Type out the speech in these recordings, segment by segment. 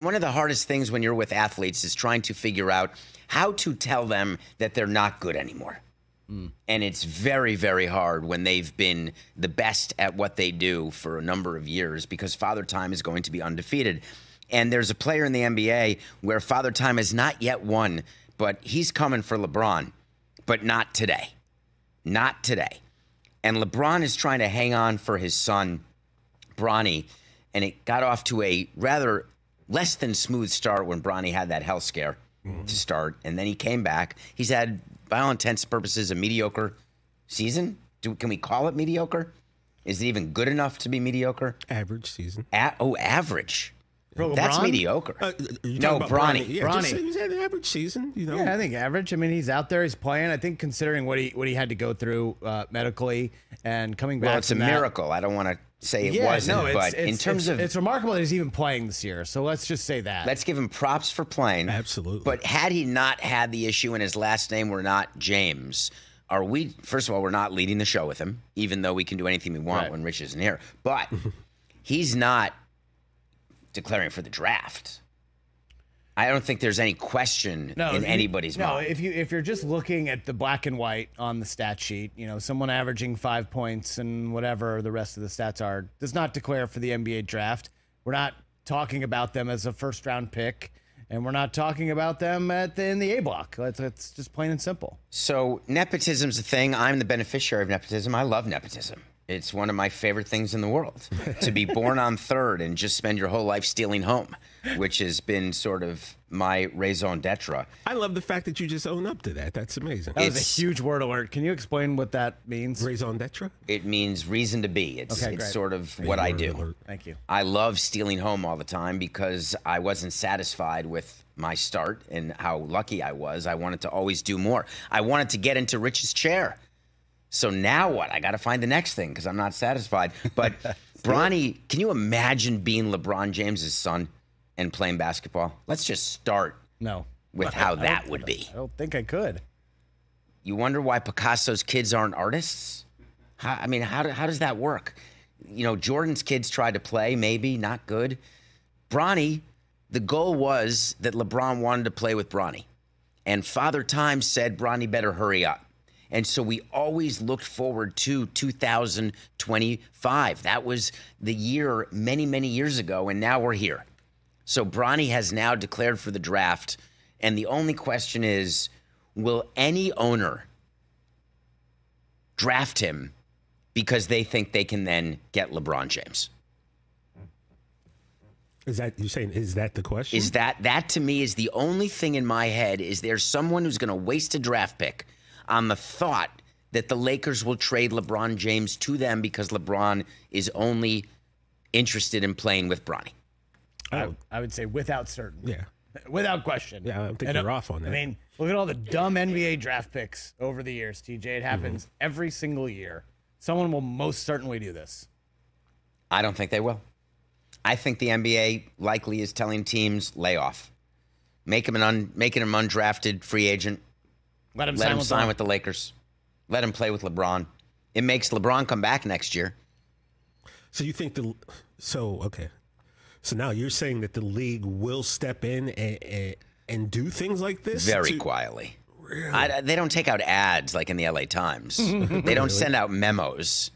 One of the hardest things when you're with athletes is trying to figure out how to tell them that they're not good anymore. And it's very, very hard when they've been the best at what they do for a number of years because Father Time is going to be undefeated. And there's a player in the NBA where Father Time has not yet won, but he's coming for LeBron, but not today. Not today. And LeBron is trying to hang on for his son, Bronny, and it got off to a rather less than smooth start when Bronny had that health scare to start, and then he came back. He's had, by all intents and purposes, a mediocre season. Can we call it mediocre? Is it even good enough to be mediocre? Average season. Average. For That's LeBron? mediocre. No, Bronny. Yeah, Bronny. just, he's had an average season. You know. Yeah, I think average. I mean, he's out there, he's playing. I think considering what he had to go through medically and coming back. Well, it's a from that- miracle. I don't want to say it wasn't, but in terms of it's remarkable that he's even playing this year. So let's just say that. let's give him props for playing. Absolutely. But had he not had the issue and his last name were not James, are we, first of all, we're not leading the show with him, even though we can do anything we want Right. when Rich isn't here. But he's not declaring for the draft. I don't think there's any question in anybody's mind. If you're just looking at the black and white on the stat sheet, someone averaging 5 points and whatever the rest of the stats are does not declare for the NBA draft. We're not talking about them as a first round pick, and we're not talking about them in the A block. That's just plain and simple. So nepotism's a thing. I'm the beneficiary of nepotism. I love nepotism. It's one of my favorite things in the world, to be born on third and just spend your whole life stealing home, which has been sort of my raison d'etre. I love the fact that you just own up to that. That's amazing. That was a huge word alert. Can you explain what that means? Raison d'etre? It means reason to be. It's Okay, great. sort of what I do. Alert. Thank you. I love stealing home all the time because I wasn't satisfied with my start and how lucky I was. I wanted to always do more. I wanted to get into Rich's chair. So now what? I got to find the next thing because I'm not satisfied. But Bronny, can you imagine being LeBron James's son and playing basketball? Let's just start with how that would be. I don't think I could. You wonder why Picasso's kids aren't artists? How does that work? Jordan's kids tried to play, maybe, not good. Bronny, the goal was that LeBron wanted to play with Bronny. And Father Time said Bronny better hurry up. And so we always looked forward to 2025. That was the year many, many years ago, and now we're here. So Bronny has now declared for the draft, and the only question is, will any owner draft him because they think they can then get LeBron James? Is that the question? Is that to me is the only thing in my head. Is there someone who's going to waste a draft pick on the thought that the Lakers will trade LeBron James to them because LeBron is only interested in playing with Bronny? I would say without certainty. Yeah. Without question. Yeah, I think you're off on that. I mean, look at all the dumb NBA draft picks over the years, TJ. It happens every single year. Someone will most certainly do this. I don't think they will. I think the NBA likely is telling teams, lay off. Making him an undrafted free agent. Let him sign with the Lakers. Let him play with LeBron. It makes LeBron come back next year. So you think okay. So now you're saying that the league will step in and do things like this? Very quietly. Really? They don't take out ads like in the LA Times. They don't send out memos.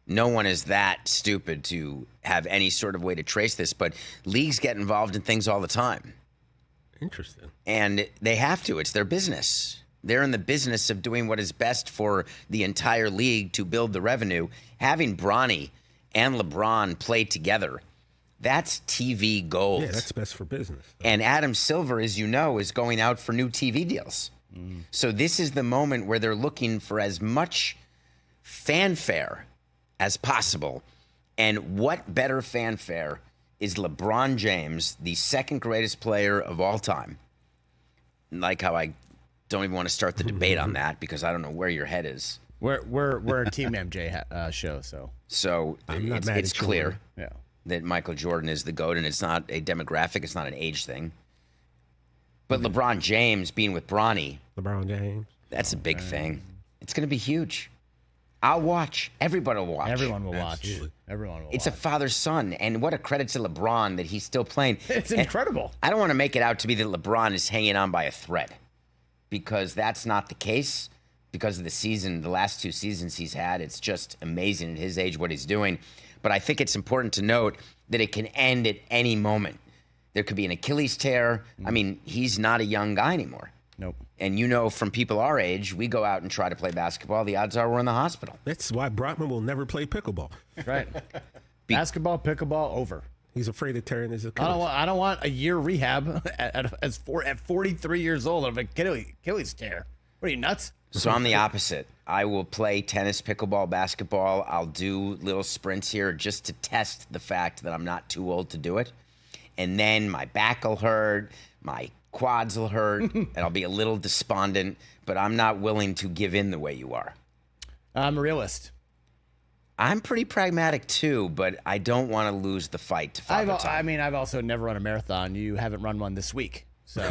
No one is that stupid to have any sort of way to trace this, but leagues get involved in things all the time. Interesting. And they have to. It's their business. They're in the business of doing what is best for the entire league to build the revenue. Having Bronny and LeBron play together, that's TV gold. Yeah, that's best for business. And Adam Silver, as you know, is going out for new TV deals. So this is the moment where they're looking for as much fanfare as possible. And what better fanfare is LeBron James, the second greatest player of all time? Like how I don't even want to start the debate on that because I don't know where your head is. We're a Team MJ show, so it's clear that Michael Jordan is the GOAT, and it's not a demographic, it's not an age thing. But LeBron James being with Bronny, that's a big thing. It's going to be huge. I'll watch. Everybody will watch. Everyone will watch. Absolutely. Everyone will It's a watch. father-son, and what a credit to LeBron that he's still playing. It's And incredible. I don't want to make it out to be that LeBron is hanging on by a thread, because that's not the case. Because of the last 2 seasons he's had, it's just amazing at his age what he's doing. But I think it's important to note that it can end at any moment. There could be an Achilles tear. I mean, he's not a young guy anymore. Nope. And you know, from people our age, we go out and try to play basketball. The odds are we're in the hospital. That's why Brockman will never play pickleball. Right. Basketball, pickleball, over. He's afraid of tearing his Achilles. I don't want a year rehab at 43 years old of Achilles tear. What are you, nuts? So I'm the opposite. I will play tennis, pickleball, basketball. I'll do little sprints here just to test the fact that I'm not too old to do it. And then my back will hurt, my quads will hurt, and I'll be a little despondent, but I'm not willing to give in the way you are. I'm a realist. I'm pretty pragmatic too, but I don't want to lose the fight to Father Time. I've also never run a marathon. You haven't run one this week. So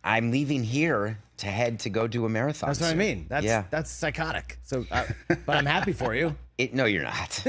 I'm leaving here to head to go do a marathon. that's what I soon. mean. That's psychotic. So, but I'm happy for you. No, you're not.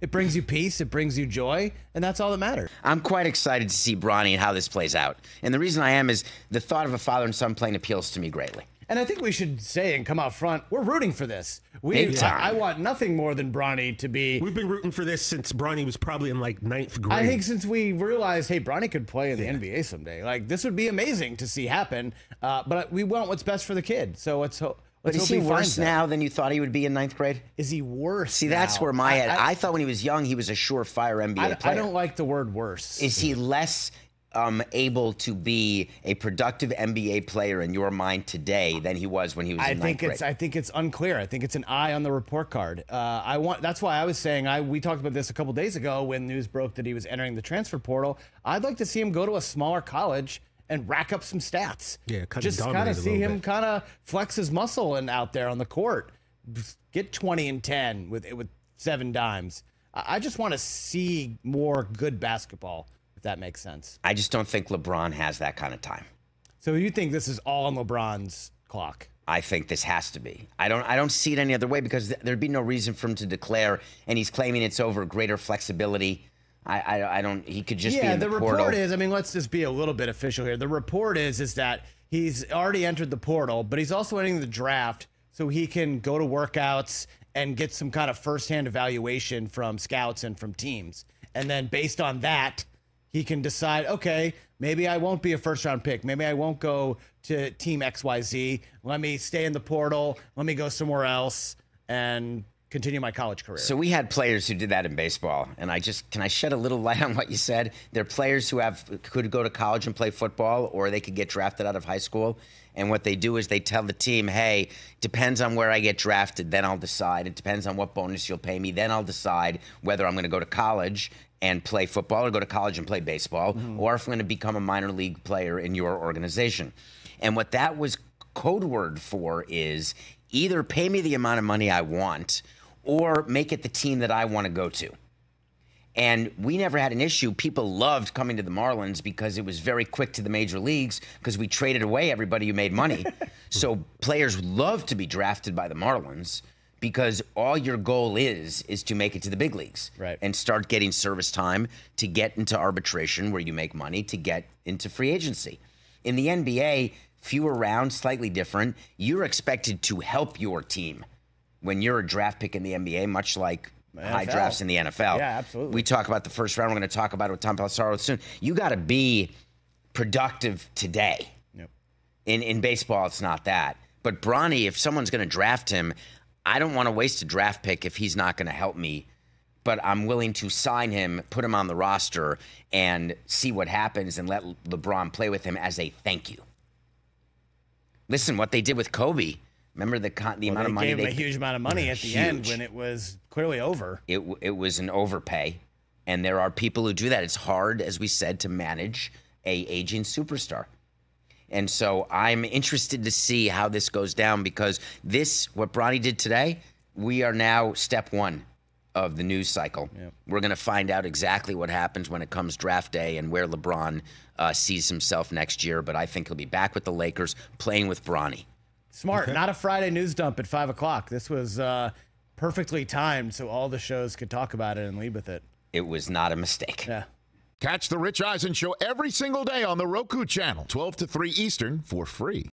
It brings you peace. It brings you joy, and that's all that matters. I'm quite excited to see Bronny and how this plays out. And the reason I am is the thought of a father and son playing appeals to me greatly. And I think we should say and come out front, we're rooting for this. Big time. I want nothing more than Bronny to be. We've been rooting for this since Bronny was probably in like 9th grade. I think since we realized, hey, Bronny could play in the NBA someday. Like, this would be amazing to see happen. But we want what's best for the kid. So let's hope. But is he finds worse that. now than you thought he would be in 9th grade? Is he worse? See, that's now? where my head. I thought when he was young, he was a surefire NBA player. I don't like the word worse. Is he less able to be a productive NBA player in your mind today than he was when he was in 9th grade? I think it's unclear. I think it's an eye on the report card. That's why I was saying we talked about this a couple days ago when news broke that he was entering the transfer portal. I'd like to see him go to a smaller college and rack up some stats. Yeah, just kind of see him kind of flex his muscle and out there on the court, get 20 and 10 with 7 dimes. I just want to see more good basketball, if that makes sense. I just don't think LeBron has that kind of time. So you think this is all on LeBron's clock? I think this has to be. I don't see it any other way because there'd be no reason for him to declare, and he's claiming it's over greater flexibility. I don't. He could just be in the portal. report is. I mean, let's just be a little bit official here. The report is that he's already entered the portal, but he's also entering the draft, so he can go to workouts and get some kind of firsthand evaluation from scouts and from teams, and then based on that, he can decide. Okay, maybe I won't be a first-round pick. Maybe I won't go to Team XYZ. Let me stay in the portal. Let me go somewhere else and continue my college career. So we had players who did that in baseball, and can I shed a little light on what you said? They're players who could go to college and play football, or they could get drafted out of high school. And what they do is they tell the team, hey, depends on where I get drafted, then I'll decide. It depends on what bonus you'll pay me, then I'll decide whether I'm going to go to college and play football or go to college and play baseball, or if I'm going to become a minor league player in your organization. And what that was code word for is either pay me the amount of money I want or make it the team that I want to go to. And we never had an issue. People loved coming to the Marlins because it was very quick to the major leagues because we traded away everybody who made money. So players love to be drafted by the Marlins because all your goal is to make it to the big leagues, right, and start getting service time to get into arbitration where you make money to get into free agency. In the NBA, fewer rounds, slightly different. You're expected to help your team when you're a draft pick in the NBA, much like high drafts in the NFL. Yeah, absolutely. We talk about the first round. We're going to talk about it with Tom Pelissaro soon. You got to be productive today. Yep. In baseball, it's not that. But Bronny, if someone's going to draft him, I don't want to waste a draft pick if he's not going to help me. But I'm willing to sign him, put him on the roster, and see what happens and let LeBron play with him as a thank you. Listen, what they did with Kobe. Remember the amount of money they gave him a huge amount of money at the end when it was clearly over. It was an overpay, and there are people who do that. It's hard, as we said, to manage a aging superstar. And so I'm interested to see how this goes down because what Bronny did today, we are now step one of the news cycle. Yep. We're going to find out exactly what happens when it comes draft day and where LeBron sees himself next year. But I think he'll be back with the Lakers playing with Bronny. Smart. Okay. Not a Friday news dump at 5 o'clock. This was perfectly timed so all the shows could talk about it and lead with it. It was not a mistake. Yeah. Catch the Rich Eisen Show every single day on the Roku channel, 12 to 3 Eastern, for free.